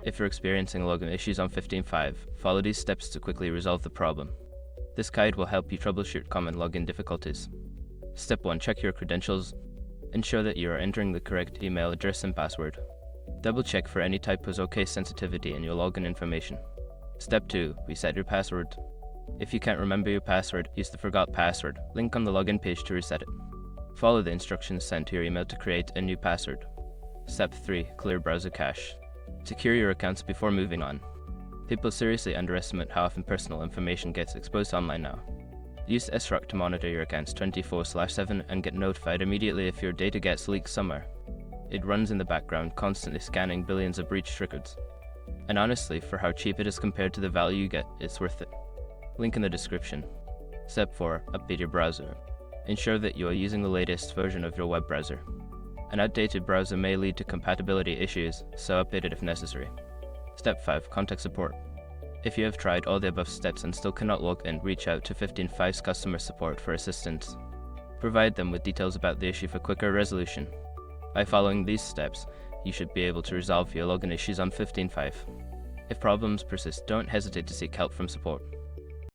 If you're experiencing login issues on 15.5, follow these steps to quickly resolve the problem. This guide will help you troubleshoot common login difficulties. Step 1. Check your credentials. Ensure that you are entering the correct email address and password. Double check for any typos or case sensitivity in your login information. Step 2. Reset your password. If you can't remember your password, use the Forgot Password link on the login page to reset it. Follow the instructions sent to your email to create a new password. Step 3. Clear browser cache. Secure your accounts before moving on. People seriously underestimate how often personal information gets exposed online now. Use SROC to monitor your accounts 24/7 and get notified immediately if your data gets leaked somewhere. It runs in the background, constantly scanning billions of breached records. And honestly, for how cheap it is compared to the value you get, it's worth it. Link in the description. Step 4. Update your browser. Ensure that you are using the latest version of your web browser. An outdated browser may lead to compatibility issues, so update it if necessary. Step 5. Contact support. If you have tried all the above steps and still cannot log in, reach out to 15.5's customer support for assistance. Provide them with details about the issue for quicker resolution. By following these steps, you should be able to resolve your login issues on 15.5. If problems persist, don't hesitate to seek help from support.